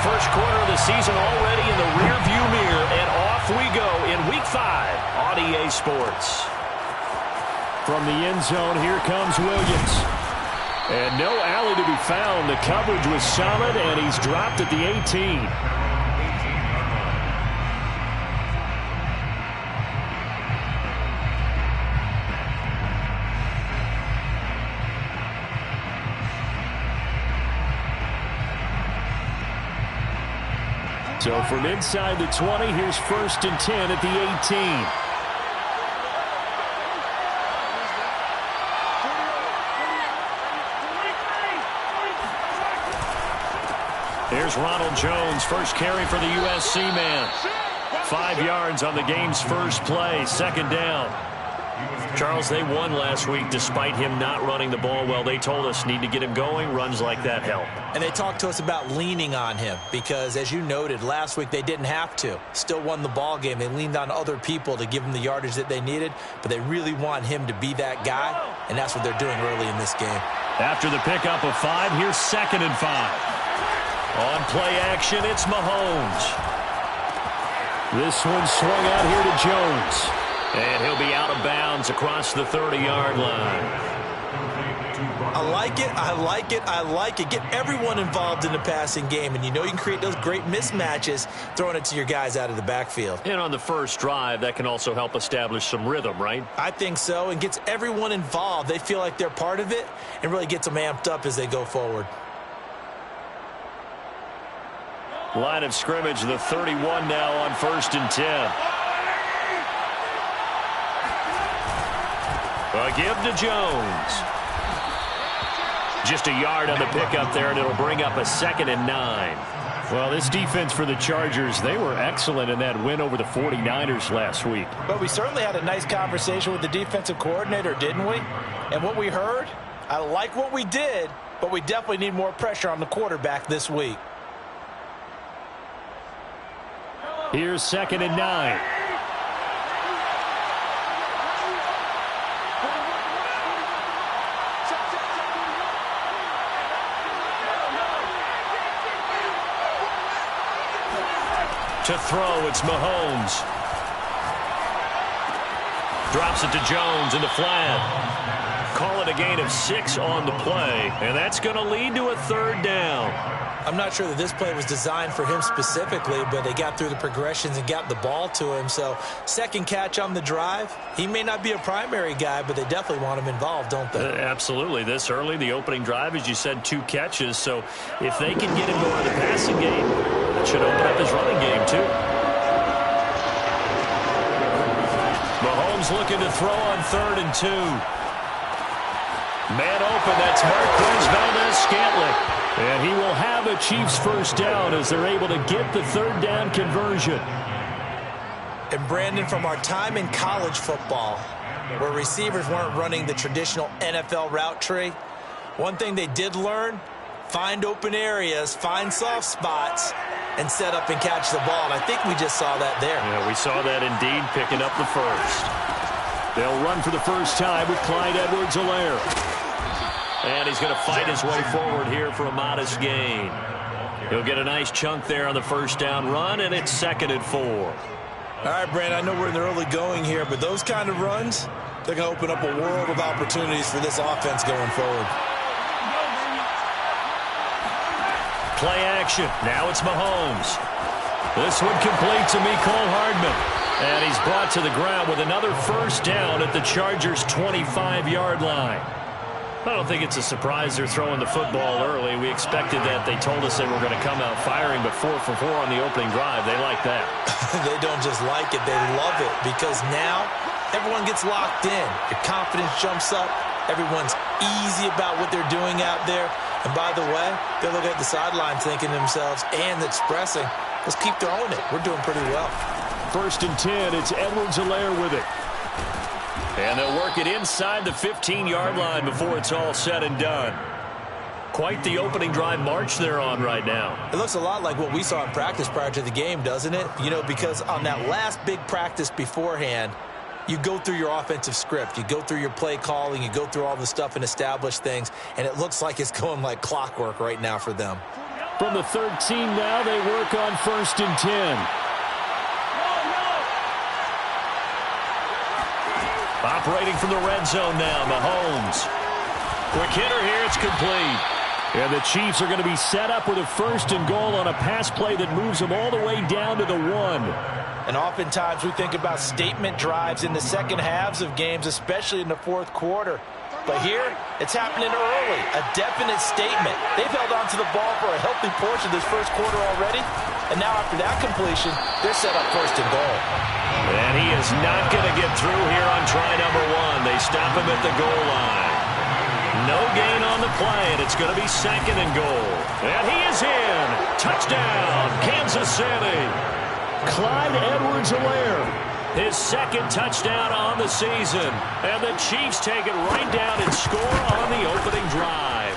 first quarter of the season already in the rearview mirror, and off we go in Week 5 on EA Sports. From the end zone, here comes Williams. And no alley to be found. The coverage was solid, and he's dropped at the 18. So from inside the 20, here's 1st and 10 at the 18. There's Ronald Jones, first carry for the USC man. 5 yards on the game's first play, 2nd down. Charles, they won last week despite him not running the ball well. They told us need to get him going. Runs like that help. And they talked to us about leaning on him because, as you noted, last week they didn't have to. Still won the ball game. They leaned on other people to give them the yardage that they needed, but they really want him to be that guy, and that's what they're doing early in this game. After the pickup of 5, here's 2nd and 5. On play action, it's Mahomes. This one swung out here to Jones. And he'll be out of bounds across the 30-yard line. I like it, I like it, I like it. Get everyone involved in the passing game, and you know you can create those great mismatches throwing it to your guys out of the backfield. And on the first drive, that can also help establish some rhythm, right? I think so, and gets everyone involved. They feel like they're part of it and really gets them amped up as they go forward. Line of scrimmage, the 31 now on 1st and 10. A give to Jones. Just a yard on the pickup there, and it'll bring up a 2nd and 9. Well, this defense for the Chargers, they were excellent in that win over the 49ers last week. But we certainly had a nice conversation with the defensive coordinator, didn't we? And what we heard, I like what we did, but we definitely need more pressure on the quarterback this week. Here's 2nd and 9. To throw, it's Mahomes. Drops it to Jones in the flat. Call it a gain of 6 on the play, and that's going to lead to a 3rd down. I'm not sure that this play was designed for him specifically, but they got through the progressions and got the ball to him. So 2nd catch on the drive. He may not be a primary guy, but they definitely want him involved, don't they? Absolutely. This early, the opening drive, as you said, 2 catches. So if they can get him going in the passing game, that should open up his running game, too. Mahomes looking to throw on 3rd and 2. Man open, that's Marquez Valdes-Scantling. And he will have a Chiefs first down as they're able to get the 3rd down conversion. And Brandon, from our time in college football, where receivers weren't running the traditional NFL route tree, one thing they did learn, find open areas, find soft spots, and set up and catch the ball. And I think we just saw that there. Yeah, we saw that indeed, picking up the first. They'll run for the first time with Clyde Edwards-Helaire. And he's going to fight his way forward here for a modest gain. He'll get a nice chunk there on the first down run, and it's 2nd and 4. All right, Brandon, I know we're in the early going here, but those kind of runs, they're going to open up a world of opportunities for this offense going forward. Play action. Now it's Mahomes. This one complete to Mecole Hardman. And he's brought to the ground with another first down at the Chargers' 25-yard line. I don't think it's a surprise they're throwing the football early. We expected that. They told us they were going to come out firing, but 4 for 4 on the opening drive. They like that. They don't just like it, they love it, because now everyone gets locked in. Your confidence jumps up. Everyone's easy about what they're doing out there. And by the way, they're looking at the sidelines thinking to themselves and expressing, let's keep throwing it. We're doing pretty well. 1st and 10, it's Edwards-Helaire with it. And they'll work it inside the 15-yard line before it's all said and done. Quite the opening drive march they're on right now. It looks a lot like what we saw in practice prior to the game, doesn't it? You know, because on that last big practice beforehand, you go through your offensive script. You go through your play calling. You go through all the stuff and establish things. And it looks like it's going like clockwork right now for them. From the 13 now, they work on 1st and 10. Operating from the red zone now, Mahomes. Quick hitter here, it's complete. And the Chiefs are going to be set up with a 1st and goal on a pass play that moves them all the way down to the 1. And oftentimes we think about statement drives in the second halves of games, especially in the fourth quarter. But here, it's happening early, a definite statement. They've held on to the ball for a healthy portion of this first quarter already, and now after that completion, they're set up 1st and goal. And he is not going to get through here on try number 1. They stop him at the goal line. No gain on the play, and it's going to be 2nd and goal. And he is in. Touchdown, Kansas City. Clyde Edwards-Helaire. His 2nd touchdown on the season. And the Chiefs take it right down and score on the opening drive.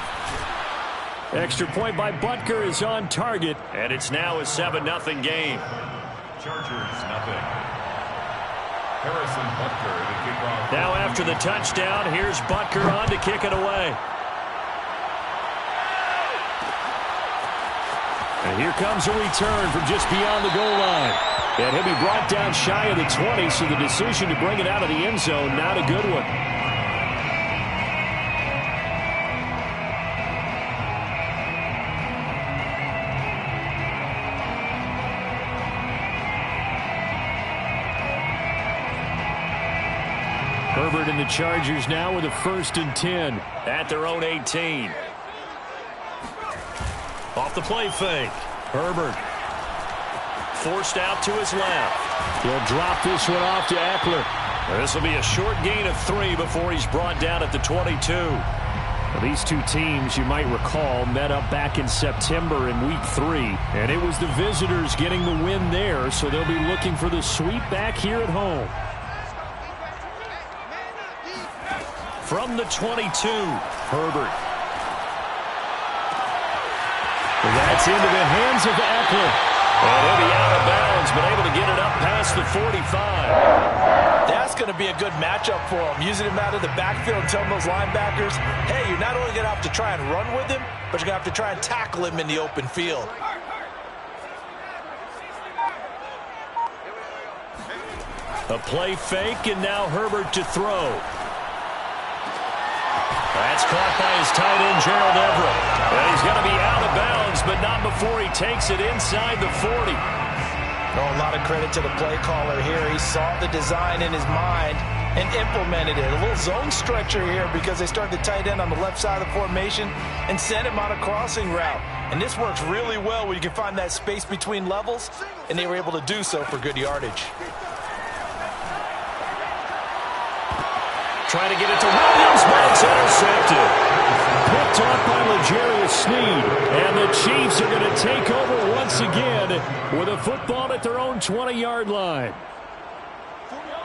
Extra point by Butker is on target. And it's now a 7-0 game. Chargers, nothing. Harrison Butker, the kickoff. Now after the touchdown, here's Butker on to kick it away. And here comes a return from just beyond the goal line. And he'll be brought down shy of the 20, so the decision to bring it out of the end zone, not a good one. Herbert and the Chargers now with a 1st and 10. At their own 18. Off the play fake. Herbert. Forced out to his left. He'll drop this one off to Eckler. This will be a short gain of 3 before he's brought down at the 22. Well, these two teams, you might recall, met up back in September in Week 3. And it was the visitors getting the win there, so they'll be looking for the sweep back here at home. From the 22, Herbert. That's into the hands of Eckler. And he'll be out of bounds, but able to get it up past the 45. That's going to be a good matchup for him, using him out of the backfield and telling those linebackers, hey, you're not only going to have to try and run with him, but you're going to have to try and tackle him in the open field. A play fake, and now Herbert to throw. That's caught by his tight end, Gerald Everett. And he's going to be out of bounds, but not before he takes it inside the 40. Oh, a lot of credit to the play caller here. He saw the design in his mind and implemented it. A little zone stretcher here because they started the tight end on the left side of the formation and sent him on a crossing route. And this works really well when you can find that space between levels, and they were able to do so for good yardage. Trying to get it to Williams, but it's intercepted. Picked off by L'Jarius Sneed. And the Chiefs are going to take over once again with a football at their own 20-yard line.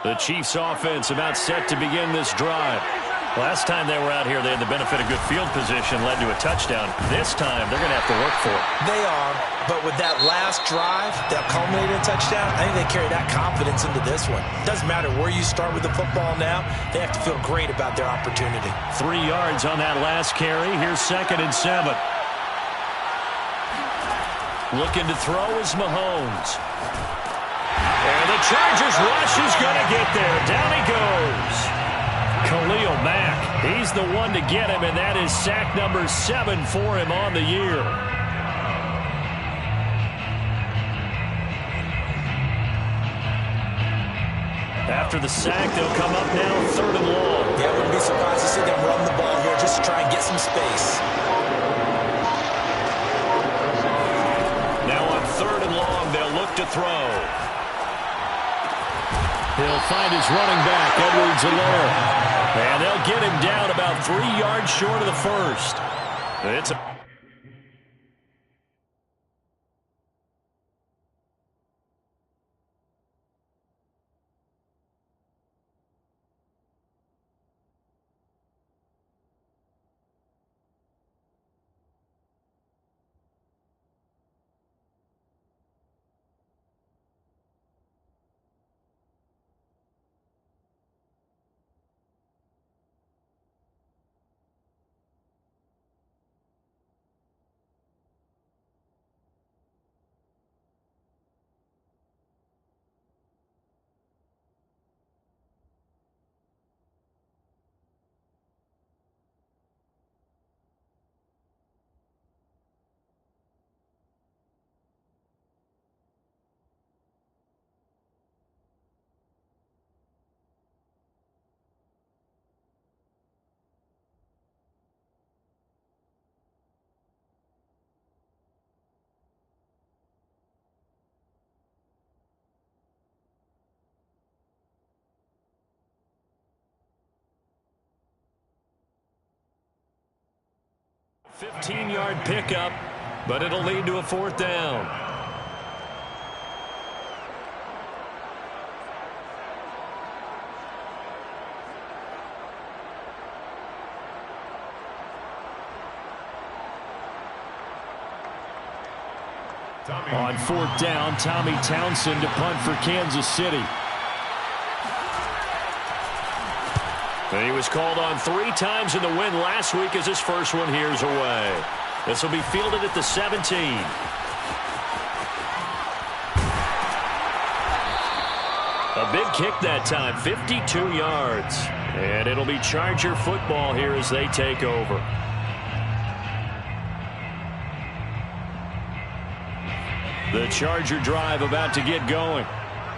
The Chiefs offense about set to begin this drive. Last time they were out here, they had the benefit of good field position, led to a touchdown. This time, they're going to have to work for it. They are, but with that last drive that culminated in a touchdown, I think they carry that confidence into this one. Doesn't matter where you start with the football now, they have to feel great about their opportunity. 3 yards on that last carry. Here's 2nd and 7. Looking to throw is Mahomes. And the Chargers rush is going to get there. Down he goes. Khalil Mack, he's the one to get him, and that is sack number 7 for him on the year. After the sack, they'll come up now 3rd and long. Yeah, I wouldn't be surprised to see them run the ball here just to try and get some space. Now on 3rd and long, they'll look to throw. He'll find his running back, Edwards-Helaire. And they'll get him down about 3 yards short of the first. It's a 15-yard pickup, but it'll lead to a 4th down. On 4th down, Tommy Townsend to punt for Kansas City. And he was called on 3 times in the win last week as his first one here's away. This will be fielded at the 17. A big kick that time, 52 yards. And it'll be Charger football here as they take over. The Charger drive about to get going.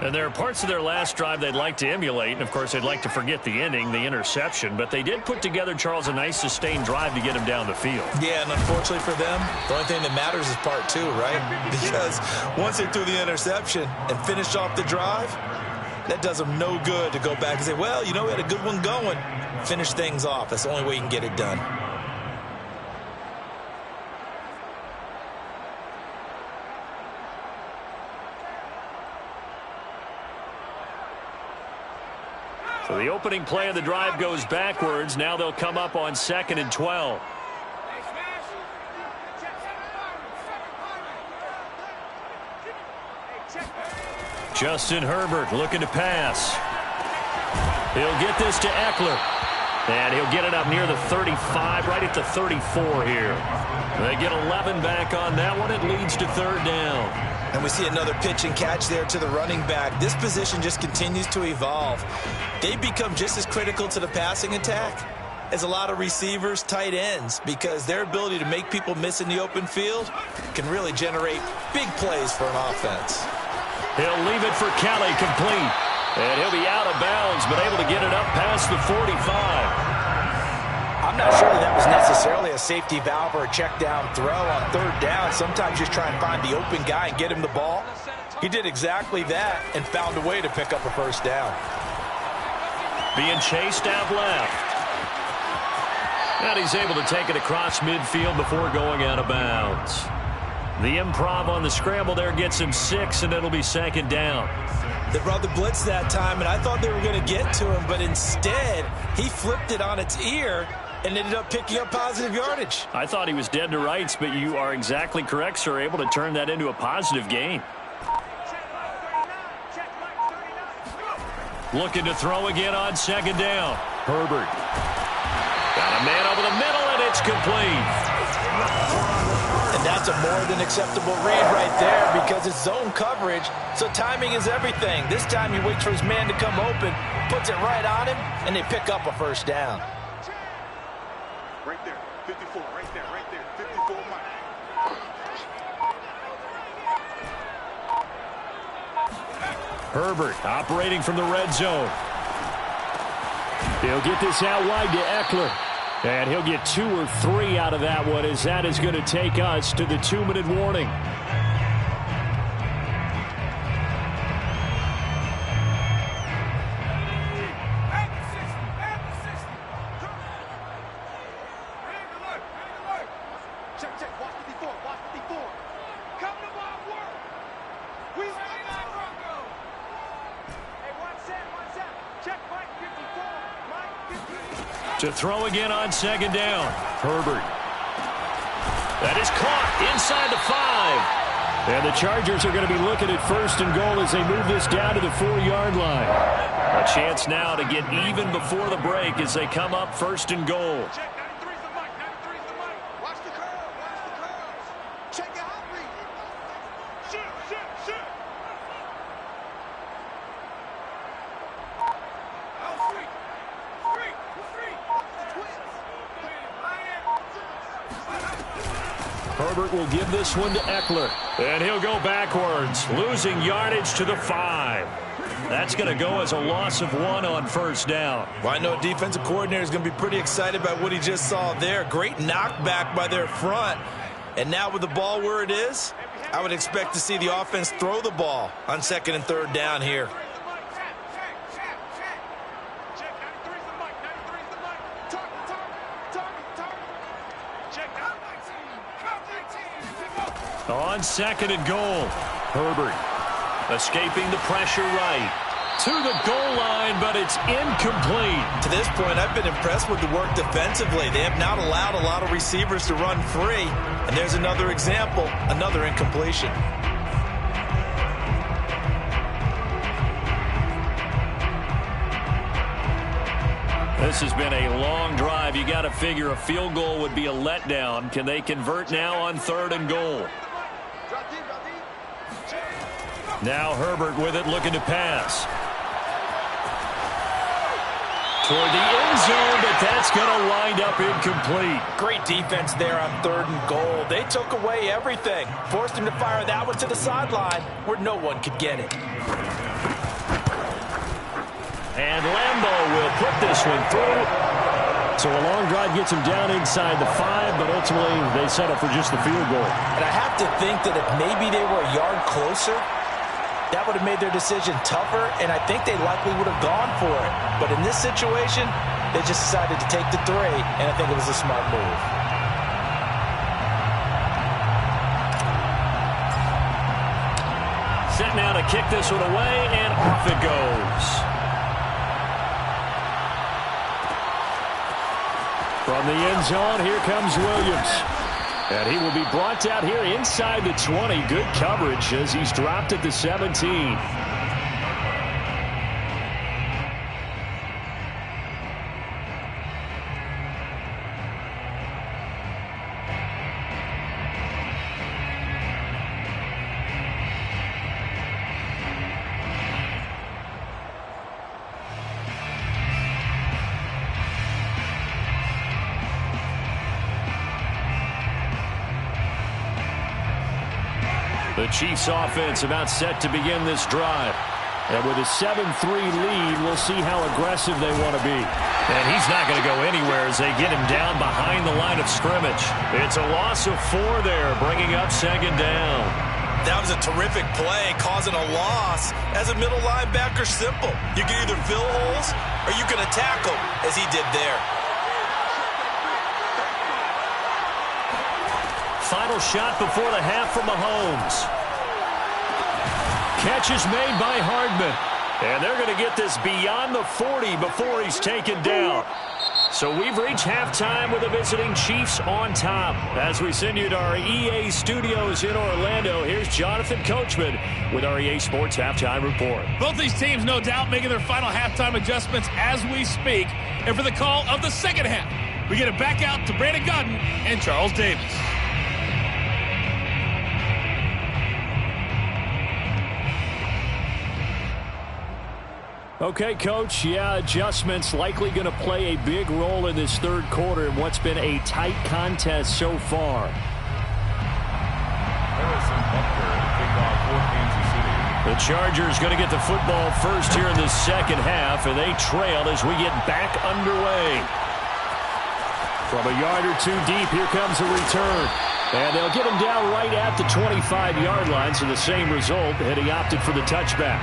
And there are parts of their last drive they'd like to emulate. And, of course, they'd like to forget the ending, the interception. But they did put together, Charles, a nice sustained drive to get him down the field. Yeah, and unfortunately for them, the only thing that matters is part 2, right? Because once they threw the interception and finished off the drive, that does them no good to go back and say, well, you know, we had a good one going. Finish things off. That's the only way you can get it done. So the opening play of the drive goes backwards. Now they'll come up on 2nd and 12. Justin Herbert looking to pass. He'll get this to Eckler. And he'll get it up near the 35, right at the 34 here. They get 11 back on that one. It leads to 3rd down. And we see another pitch and catch there to the running back. This position just continues to evolve. They become just as critical to the passing attack as a lot of receivers, tight ends, because their ability to make people miss in the open field can really generate big plays for an offense. He'll leave it for Kelly, complete. And he'll be out of bounds, but able to get it up past the 45. I'm not sure that was necessarily a safety valve or a check down throw on 3rd down. Sometimes just try and find the open guy and get him the ball. He did exactly that and found a way to pick up a 1st down. Being chased out left. And he's able to take it across midfield before going out of bounds. The improv on the scramble there gets him 6, and it'll be 2nd down. They brought the blitz that time, and I thought they were going to get to him, but instead he flipped it on its ear and ended up picking up positive yardage. I thought he was dead to rights, but you are exactly correct, sir. Able to turn that into a positive gain. Looking to throw again on 2nd down. Herbert. Got a man over the middle, and it's complete. And that's a more than acceptable read right there because it's zone coverage, so timing is everything. This time he waits for his man to come open, puts it right on him, and they pick up a 1st down. Right there, 54, right there, 54, Mike. Herbert operating from the red zone. He'll get this out wide to Eckler. And he'll get 2 or 3 out of that one as that is going to take us to the 2-minute warning. To throw again on 2nd down. Herbert. That is caught inside the 5. And the Chargers are going to be looking at 1st and goal as they move this down to the 4-yard line. A chance now to get even before the break as they come up 1st and goal. Herbert will give this one to Eckler. And he'll go backwards, losing yardage to the 5. That's going to go as a loss of 1 on 1st down. Well, I know defensive coordinator is going to be pretty excited about what he just saw there. Great knockback by their front. And now with the ball where it is, I would expect to see the offense throw the ball on 2nd and 3rd down here. On second and goal, Herbert escaping the pressure right to the goal line, but it's incomplete. To this point, I've been impressed with the work defensively. They have not allowed a lot of receivers to run free. And there's another example, another incompletion. This has been a long drive. You got to figure a field goal would be a letdown. Can they convert now on third and goal? Now Herbert with it, looking to pass. Toward the end zone, but that's going to wind up incomplete. Great defense there on third and goal. They took away everything. Forced him to fire that one to the sideline where no one could get it. And Lambo will put this one through. So a long drive gets him down inside the 5, but ultimately they settle for just the field goal. And I have to think that if maybe they were a yard closer, that would have made their decision tougher, and I think they likely would have gone for it. But in this situation, they just decided to take the 3, and I think it was a smart move. Set now to kick this one away, and off it goes. From the end zone, here comes Williams. And he will be brought out here inside the 20. Good coverage as he's dropped at the 17. The Chiefs offense about set to begin this drive. And with a 7-3 lead, we'll see how aggressive they want to be. And he's not going to go anywhere as they get him down behind the line of scrimmage. It's a loss of 4 there, bringing up second down. That was a terrific play, causing a loss. As a middle linebacker, simple. You can either fill holes or you can attack them, as he did there. Final shot before the half from Mahomes. Catch is made by Hardman. And they're going to get this beyond the 40 before he's taken down. So we've reached halftime with the visiting Chiefs on top. As we send you to our EA studios in Orlando, here's Jonathan Coachman with our EA Sports Halftime Report. Both these teams, no doubt, making their final halftime adjustments as we speak. And for the call of the second half, we get it back out to Brandon Gaudin and Charles Davis. Okay, Coach, adjustments likely going to play a big role in this third quarter in what's been a tight contest so far. The Chargers going to get the football first here in the second half, and they trail as we get back underway. From a yard or 2 deep, here comes a return. And they'll get him down right at the 25-yard line, so the same result, and he opted for the touchback.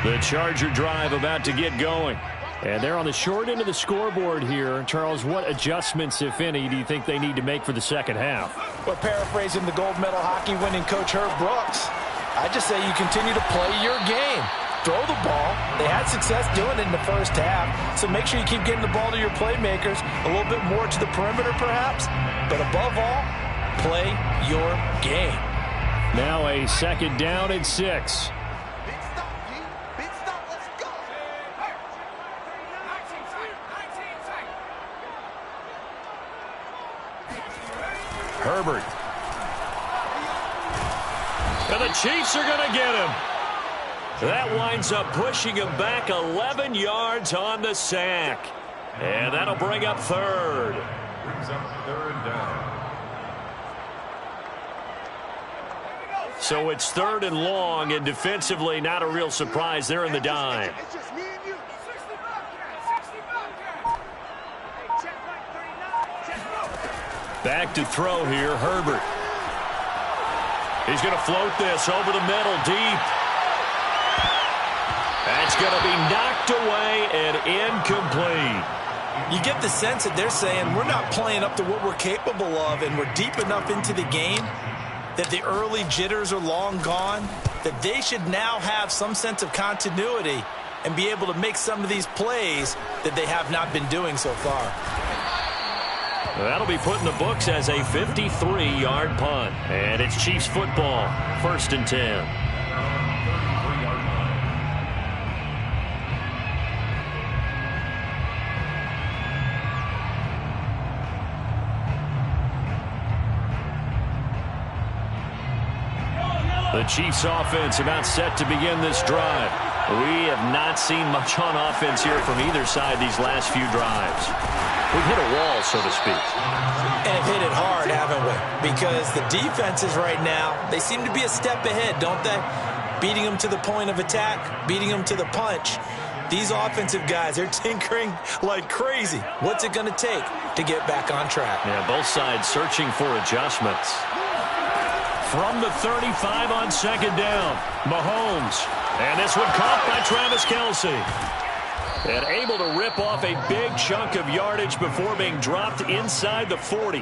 The Charger drive about to get going. And they're on the short end of the scoreboard here. Charles, what adjustments, if any, do you think they need to make for the second half? Well, paraphrasing the gold medal hockey winning coach Herb Brooks, I just say you continue to play your game. Throw the ball. They had success doing it in the first half, so make sure you keep getting the ball to your playmakers, a little bit more to the perimeter perhaps, but above all, play your game. Now a second down and 6. Herbert. And the Chiefs are going to get him. That winds up pushing him back 11 yards on the sack. And that'll bring up third. Brings up third down. So it's third and long, and defensively not a real surprise. They're in the dime. It's just me and you. Back to throw here, Herbert. He's going to float this over the middle deep. That's It's going to be knocked away and incomplete. You get the sense that they're saying we're not playing up to what we're capable of, and we're deep enough into the game that the early jitters are long gone, that they should now have some sense of continuity and be able to make some of these plays that they have not been doing so far. That'll be put in the books as a 53-yard punt. And it's Chiefs football, 1st and 10. The Chiefs offense about set to begin this drive. We have not seen much on offense here from either side these last few drives. We've hit a wall, so to speak. And have hit it hard, haven't we? Because the defenses right now, they seem to be a step ahead, don't they? Beating them to the point of attack, beating them to the punch. These offensive guys, they're tinkering like crazy. What's it going to take to get back on track? Yeah, both sides searching for adjustments. From the 35 on 2nd down, Mahomes. And this one caught by Travis Kelce. And able to rip off a big chunk of yardage before being dropped inside the 40.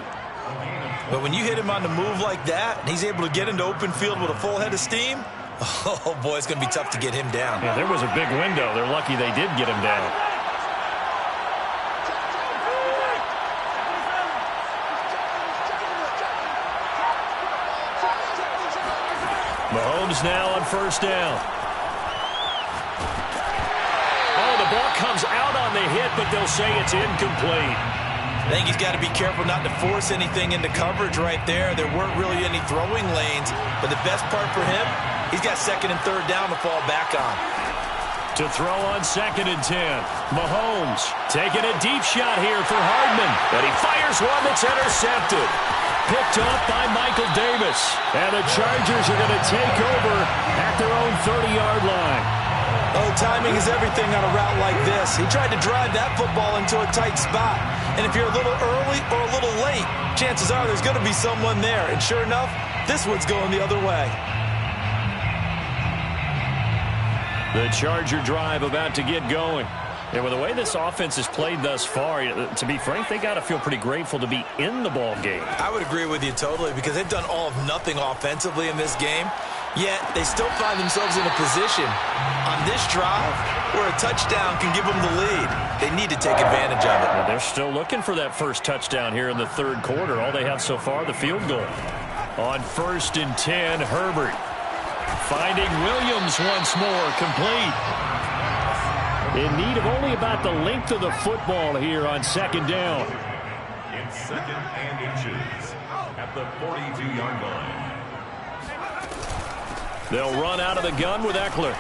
But when you hit him on the move like that, and he's able to get into open field with a full head of steam, oh boy, it's going to be tough to get him down. Yeah, there was a big window. They're lucky they did get him down. Mahomes now on 1st down. Oh, the ball comes out on the hit, but they'll say it's incomplete. I think he's got to be careful not to force anything into coverage right there. There weren't really any throwing lanes, but the best part for him, he's got 2nd and 3rd down to fall back on. To throw on 2nd and 10. Mahomes taking a deep shot here for Hardman. And he fires one that's intercepted. Picked off by Michael Davis. And the Chargers are going to take over at their own 30-yard line. Oh, timing is everything on a route like this. He tried to drive that football into a tight spot. And if you're a little early or a little late, chances are there's going to be someone there. And sure enough, this one's going the other way. The Charger drive about to get going. And with the way this offense has played thus far, to be frank, they got to feel pretty grateful to be in the ball game. I would agree with you totally, because they've done all of nothing offensively in this game, yet they still find themselves in a position on this drive where a touchdown can give them the lead. They need to take advantage of it. Well, they're still looking for that first touchdown here in the 3rd quarter. All they have so far, the field goal. On 1st and 10, Herbert finding Williams once more, complete. In need of only about the length of the football here on 2nd down. In 2nd and inches at the 42-yard line. They'll run out of the gun with Eckler.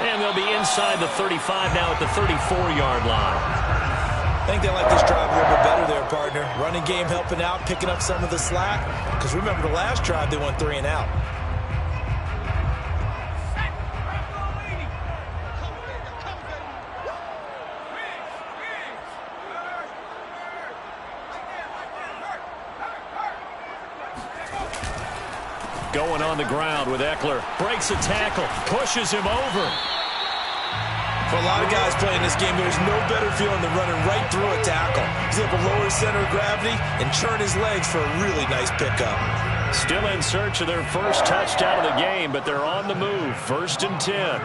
And they'll be inside the 35 now at the 34-yard line. I think they like this drive a little bit better there, partner. Running game helping out, picking up some of the slack. Because remember, the last drive, they went 3 and out. Going on the ground with Eckler. Breaks a tackle. Pushes him over. For a lot of guys playing this game, there's no better feeling than running right through a tackle. He's able to lower his center of gravity and churn his legs for a really nice pickup. Still in search of their first touchdown of the game, but they're on the move. 1st and 10.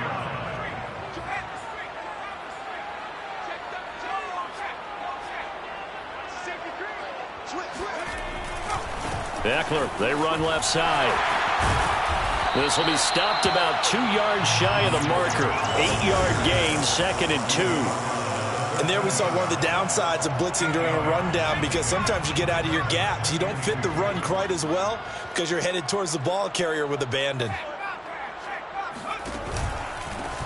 Eckler, they run left side. This will be stopped about 2 yards shy of the marker. 8-yard gain, 2nd and 2. And there we saw one of the downsides of blitzing during a rundown, because sometimes you get out of your gaps. You don't fit the run quite as well because you're headed towards the ball carrier with abandon.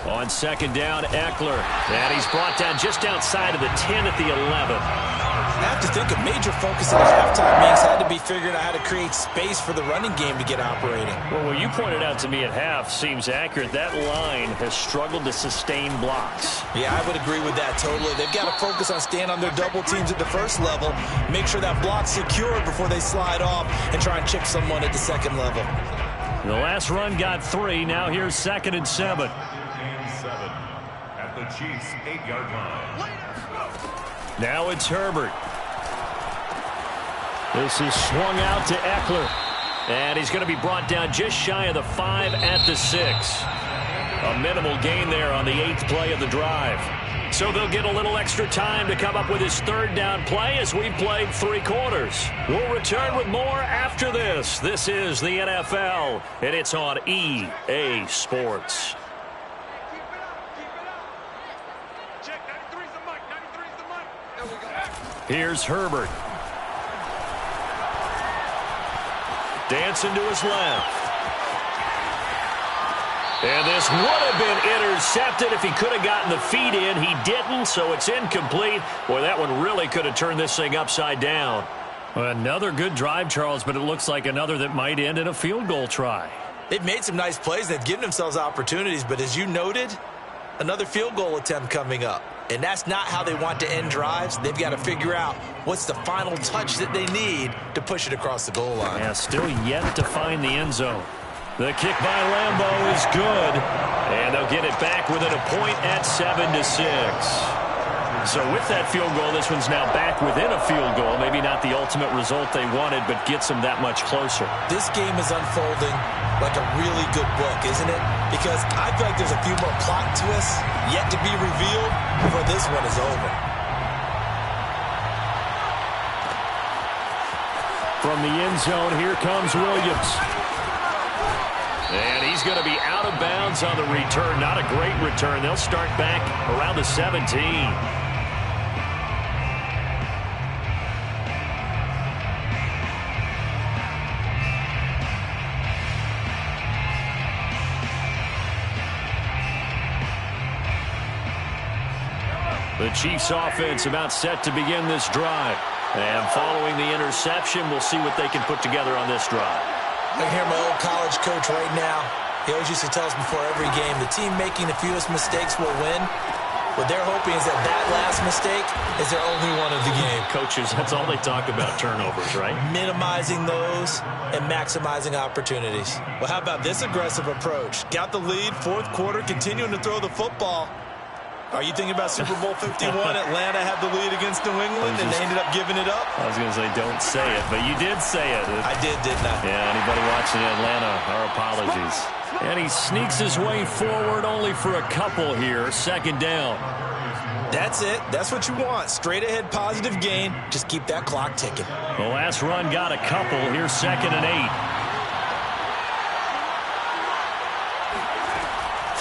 On 2nd down, Eckler. And he's brought down just outside of the 10 at the 11. I have to think a major focus in the halftime meetings had to be figuring out how to create space for the running game to get operating. Well, what you pointed out to me at half seems accurate. That line has struggled to sustain blocks. Yeah, I would agree with that totally. They've got to focus on staying on their double teams at the first level, make sure that block's secured before they slide off and try and chip someone at the 2nd level. The last run got 3. Now here's 2nd and 7. And 7 at the Chiefs' 8-yard line. Now it's Herbert. This is swung out to Eckler. And he's going to be brought down just shy of the 5 at the 6. A minimal gain there on the 8th play of the drive. So they'll get a little extra time to come up with his 3rd down play as we've played 3 quarters. We'll return with more after this. This is the NFL, and it's on EA Sports. Here's Herbert. Dancing to his left. And this would have been intercepted if he could have gotten the feet in. He didn't, so it's incomplete. Boy, that one really could have turned this thing upside down. Another good drive, Charles, but it looks like another that might end in a field goal try. They've made some nice plays. They've given themselves opportunities, but as you noted, another field goal attempt coming up. And that's not how they want to end drives. They've got to figure out what's the final touch that they need to push it across the goal line. Yeah, still yet to find the end zone. The kick by Lambeau is good, and they'll get it back within a point at 7-6. So with that field goal, this one's now back within a field goal. Maybe not the ultimate result they wanted, but gets them that much closer. This game is unfolding like a really good book, isn't it? Because I feel like there's a few more plot twists yet to be revealed before this one is over. From the end zone, here comes Williams. And he's going to be out of bounds on the return. Not a great return. They'll start back around the 17. The Chiefs offense about set to begin this drive. And following the interception, we'll see what they can put together on this drive. I can hear my old college coach right now. He always used to tell us before every game, the team making the fewest mistakes will win. What they're hoping is that that last mistake is their only one of the game. Coaches, that's all they talk about, turnovers, right? Minimizing those and maximizing opportunities. Well, how about this aggressive approach? Got the lead, 4th quarter, continuing to throw the football. Are you thinking about Super Bowl 51? Atlanta had the lead against New England, and they ended up giving it up? I was going to say, don't say it, but you did say it. I did, didn't I? Yeah, anybody watching Atlanta, our apologies. And he sneaks his way forward only for a couple here. 2nd down. That's it. That's what you want. Straight ahead positive gain. Just keep that clock ticking. The last run got a couple. Here's 2nd and 8.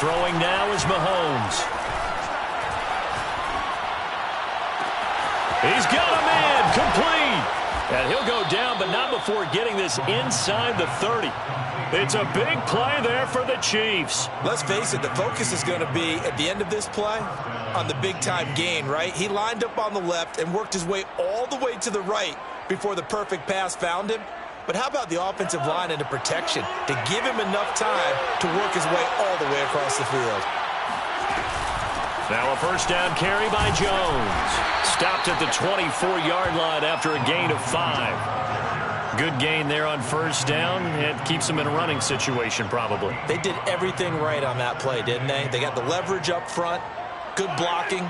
Throwing now is Mahomes. He's got a man complete. And he'll go down, but not before getting this inside the 30. It's a big play there for the Chiefs. Let's face it, the focus is going to be at the end of this play on the big-time gain, right? He lined up on the left and worked his way all the way to the right before the perfect pass found him. But how about the offensive line into protection to give him enough time to work his way all the way across the field? Now a 1st down carry by Jones. Stopped at the 24-yard line after a gain of 5. Good gain there on 1st down. It keeps them in a running situation probably. They did everything right on that play, didn't they? They got the leverage up front, good blocking,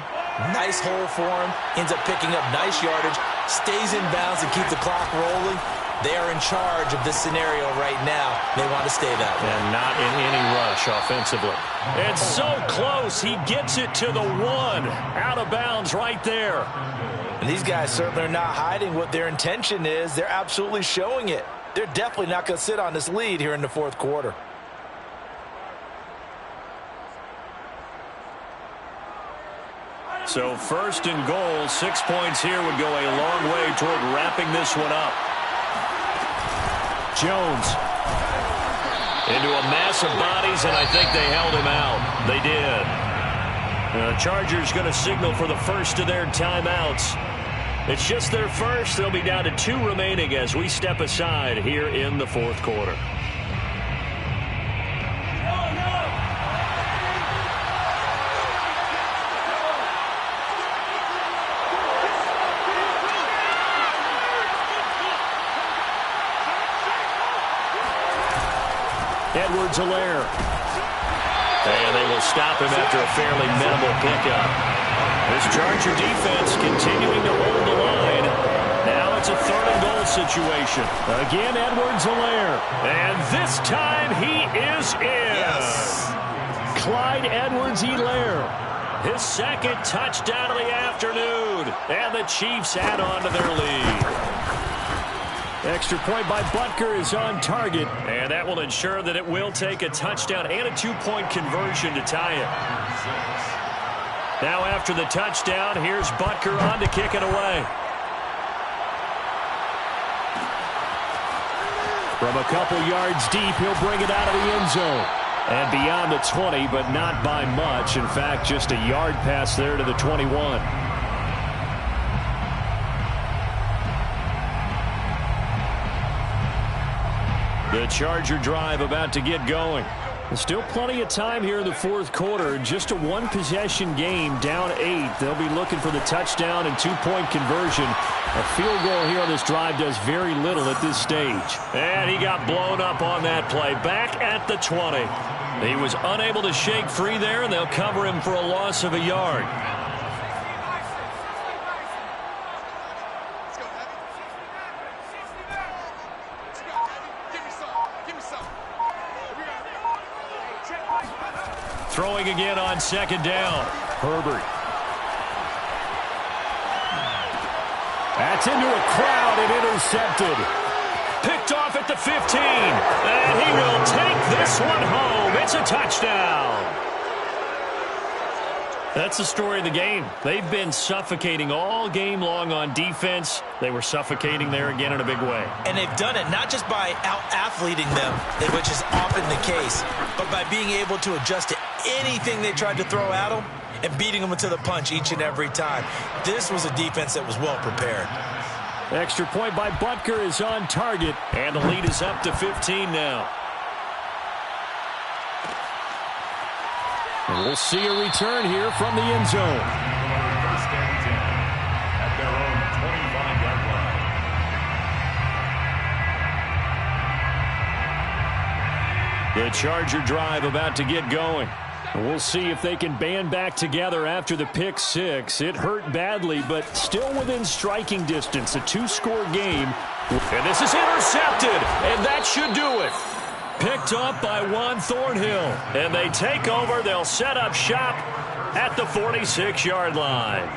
nice hole for him. Ends up picking up nice yardage, stays in bounds and keep the clock rolling. They are in charge of this scenario right now. They want to stay that way. And not in any rush offensively. And so close. He gets it to the 1. Out of bounds right there. And these guys certainly are not hiding what their intention is. They're absolutely showing it. They're definitely not going to sit on this lead here in the 4th quarter. So 1st and goal, 6 points here would go a long way toward wrapping this one up. Jones into a mass of bodies, and I think they held him out. They did. The Chargers going to signal for the first of their timeouts. It's just their first. They'll be down to 2 remaining as we step aside here in the 4th quarter. Edwards-Helaire. And they will stop him after a fairly minimal pickup. This Charger defense continuing to hold the line. Now it's a 3rd and goal situation. Again, Edwards-Helaire. And this time he is in. Yes. Clyde Edwards-Helaire. His 2nd touchdown of the afternoon. And the Chiefs add on to their lead. Extra point by Butker is on target. And that will ensure that it will take a touchdown and a 2-point conversion to tie it. Now after the touchdown, here's Butker on to kick it away. From a couple yards deep, he'll bring it out of the end zone. And beyond the 20, but not by much. In fact, just a yard pass there to the 21. The Charger drive about to get going. There's still plenty of time here in the 4th quarter. Just a 1-possession game, down 8. They'll be looking for the touchdown and 2-point conversion. A field goal here on this drive does very little at this stage. And he got blown up on that play. Back at the 20. He was unable to shake free there, and they'll cover him for a loss of a yard. Throwing again on 2nd down. Herbert. That's into a crowd and intercepted. Picked off at the 15. And he will take this one home. It's a touchdown. That's the story of the game. They've been suffocating all game long on defense. They were suffocating there again in a big way. And they've done it not just by out-athleting them, which is often the case, but by being able to adjust to anything they tried to throw at them and beating them to the punch each and every time. This was a defense that was well prepared. Extra point by Butker is on target, and the lead is up to 15 now. And we'll see a return here from the end zone. 1st and 10 at their own 25-yard line. The Charger drive about to get going. And we'll see if they can band back together after the pick 6. It hurt badly, but still within striking distance. A 2-score game. And this is intercepted, and that should do it. Picked up by Juan Thornhill. And they take over. They'll set up shop at the 46-yard line.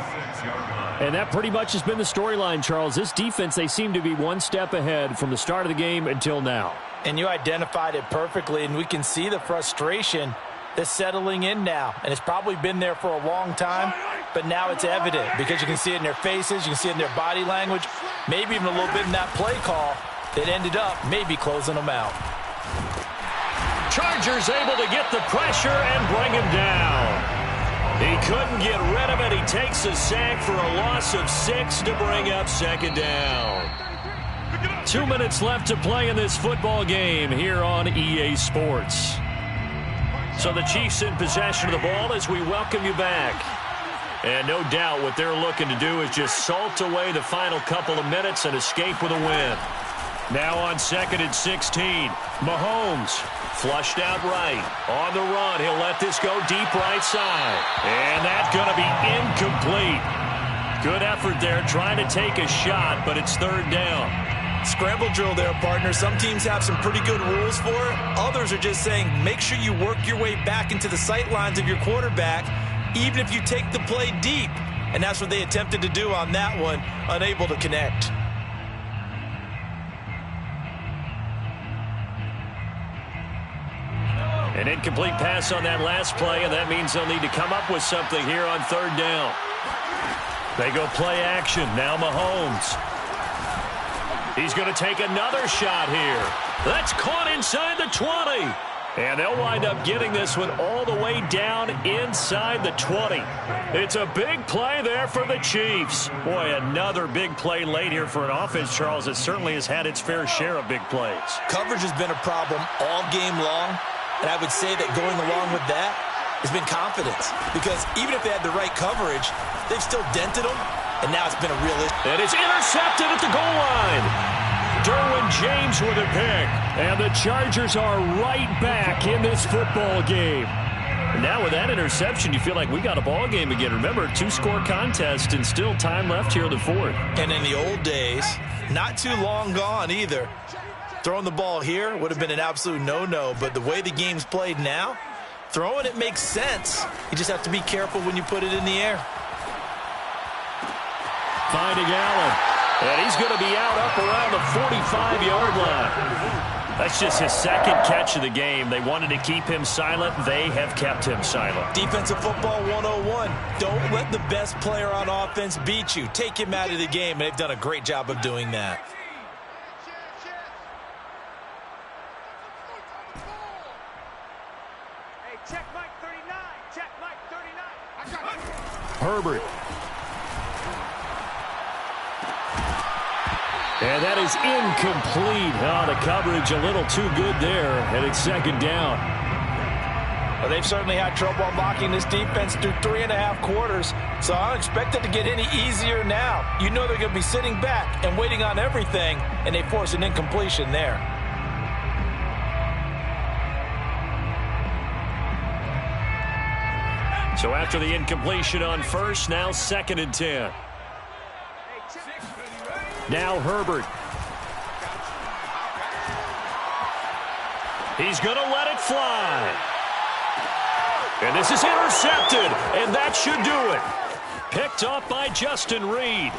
And that pretty much has been the storyline, Charles. This defense, they seem to be one step ahead from the start of the game until now. And you identified it perfectly, and we can see the frustration that's settling in now. And it's probably been there for a long time, but now it's evident because you can see it in their faces, you can see it in their body language, maybe even a little bit in that play call that ended up maybe closing them out. Chargers able to get the pressure and bring him down. He couldn't get rid of it. He takes a sack for a loss of 6 to bring up 2nd down. 2 minutes left to play in this football game here on EA Sports. So the Chiefs in possession of the ball as we welcome you back. And no doubt what they're looking to do is just salt away the final couple of minutes and escape with a win. Now on 2nd and 16. Mahomes flushed out right. On the run, he'll let this go deep right side. And that's going to be incomplete. Good effort there trying to take a shot, but it's 3rd down. Scramble drill there, partner. Some teams have some pretty good rules for it. Others are just saying make sure you work your way back into the sight lines of your quarterback, even if you take the play deep. And that's what they attempted to do on that one, unable to connect. An incomplete pass on that last play, and that means they'll need to come up with something here on 3rd down. They go play action. Now Mahomes. He's going to take another shot here. That's caught inside the 20. And they'll wind up getting this one all the way down inside the 20. It's a big play there for the Chiefs. Boy, another big play late here for an offense, Charles, that certainly has had its fair share of big plays. Coverage has been a problem all game long, and I would say that going along with that has been confidence. Because even if they had the right coverage, they've still dented them, and now it's been a real issue. And it's intercepted at the goal line. Derwin James with a pick. And the Chargers are right back in this football game. And now with that interception, you feel like we got a ball game again. Remember, 2-score contest and still time left here in the fourth. And in the old days, not too long gone either, throwing the ball here would have been an absolute no-no. But the way the game's played now, throwing it makes sense. You just have to be careful when you put it in the air. Finding Allen. And he's going to be out up around the 45-yard line. That's just his second catch of the game. They wanted to keep him silent. They have kept him silent. Defensive football 101. Don't let the best player on offense beat you. Take him out of the game, and they've done a great job of doing that. Hey, check Mike 39. Check Mike 39. I got it. Herbert. And that is incomplete. Oh, the coverage a little too good there, and it's second down. Well, they've certainly had trouble unlocking this defense through 3.5 quarters, so I don't expect it to get any easier now. You know they're going to be sitting back and waiting on everything, and they force an incompletion there. So after the incompletion on first, now 2nd and 10. Now Herbert. He's going to let it fly. And this is intercepted, and that should do it. Picked off by Justin Reed.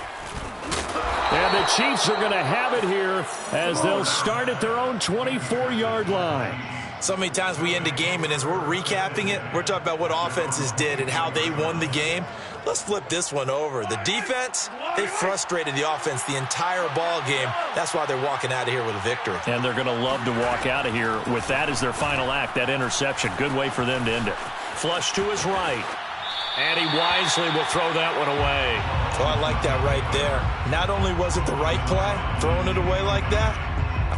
And the Chiefs are going to have it here as they'll start at their own 24-yard line. So many times we end a game, and as we're recapping it, we're talking about what offenses did and how they won the game. Let's flip this one over. The defense, they frustrated the offense the entire ball game. That's why they're walking out of here with a victory. And they're going to love to walk out of here with that as their final act, that interception. Good way for them to end it. Flush to his right. And he wisely will throw that one away. Oh, I like that right there. Not only was it the right play, throwing it away like that,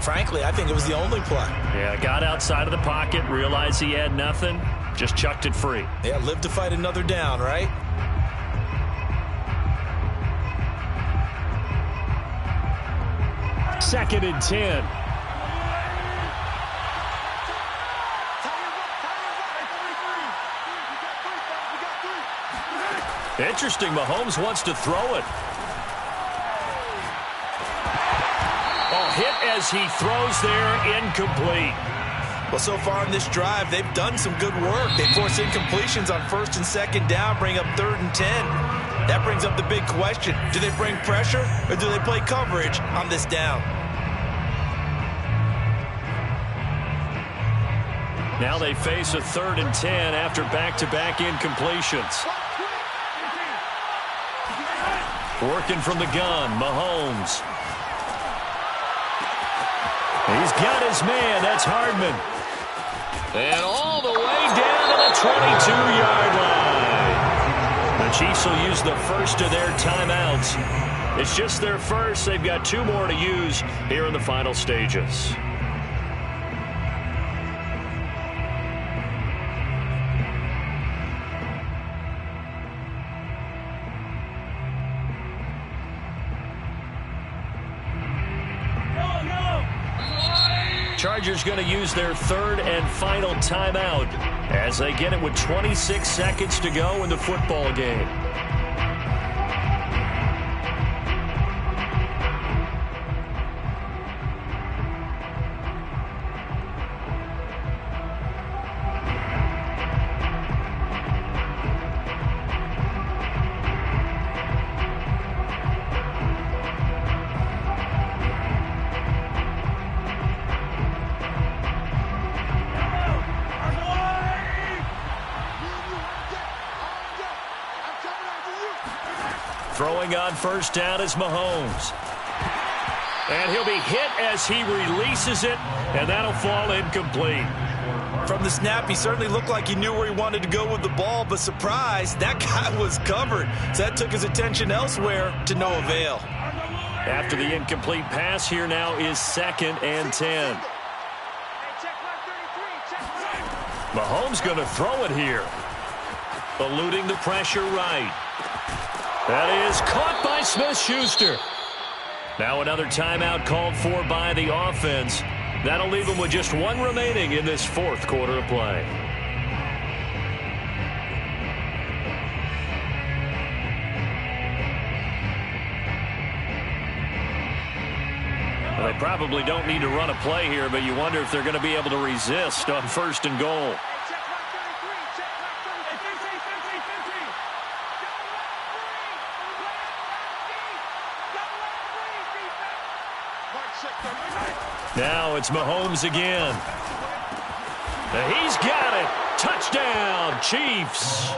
frankly, I think it was the only play. Yeah, got outside of the pocket, realized he had nothing, just chucked it free. Yeah, live to fight another down, right? Second and 10. Interesting, Mahomes wants to throw it. Oh, hit as he throws there, incomplete. Well, so far in this drive, they've done some good work. They force incompletions on 1st and 2nd down, bring up 3rd and 10. That brings up the big question. Do they bring pressure or do they play coverage on this down? Now they face a 3rd and 10 after back-to-back incompletions. Working from the gun, Mahomes. He's got his man. That's Hardman. And all the way down to the 22-yard line. The Chiefs will use the first of their timeouts. It's just their first. They've got 2 more to use here in the final stages. Chargers going to use their 3rd and final timeout as they get it with 26 seconds to go in the football game. Throwing on first down is Mahomes. And he'll be hit as he releases it, and that'll fall incomplete. From the snap, he certainly looked like he knew where he wanted to go with the ball, but surprise, that guy was covered. So that took his attention elsewhere to no avail. After the incomplete pass, here now is 2nd and 10. Mahomes going to throw it here. Eluding the pressure right. That is caught by Smith-Schuster. Now another timeout called for by the offense. That'll leave them with just one remaining in this fourth quarter of play. Well, they probably don't need to run a play here, but you wonder if they're going to be able to resist on first and goal. Now it's Mahomes again. He's got it. Touchdown, Chiefs.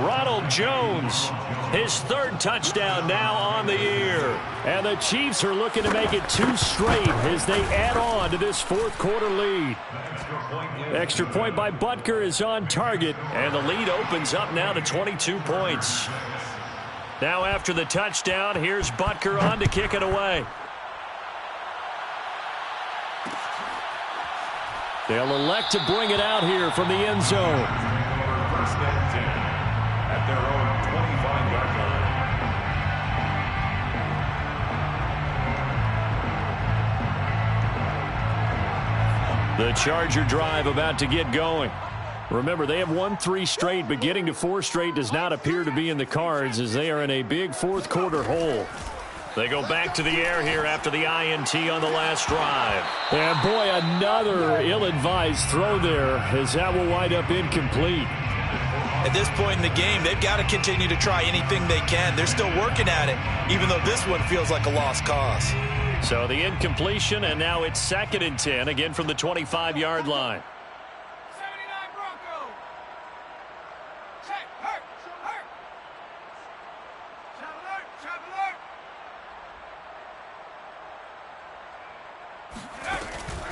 Ronald Jones, his third touchdown now on the year. And the Chiefs are looking to make it 2 straight as they add on to this fourth quarter lead. Extra point by Butker is on target, and the lead opens up now to 22 points. Now after the touchdown, here's Butker on to kick it away. They'll elect to bring it out here from the end zone. First and 10 at their own 25-yard line. The Charger drive about to get going. Remember, they have won 3 straight, but getting to 4 straight does not appear to be in the cards as they are in a big fourth quarter hole. They go back to the air here after the INT on the last drive. And boy, another ill-advised throw there as that will wind up incomplete. At this point in the game, they've got to continue to try anything they can. They're still working at it, even though this one feels like a lost cause. So the incompletion, and now it's 2nd and 10, again from the 25-yard line.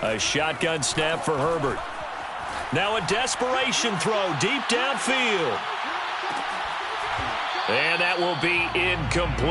A shotgun snap for Herbert. Now a desperation throw deep downfield. And that will be incomplete.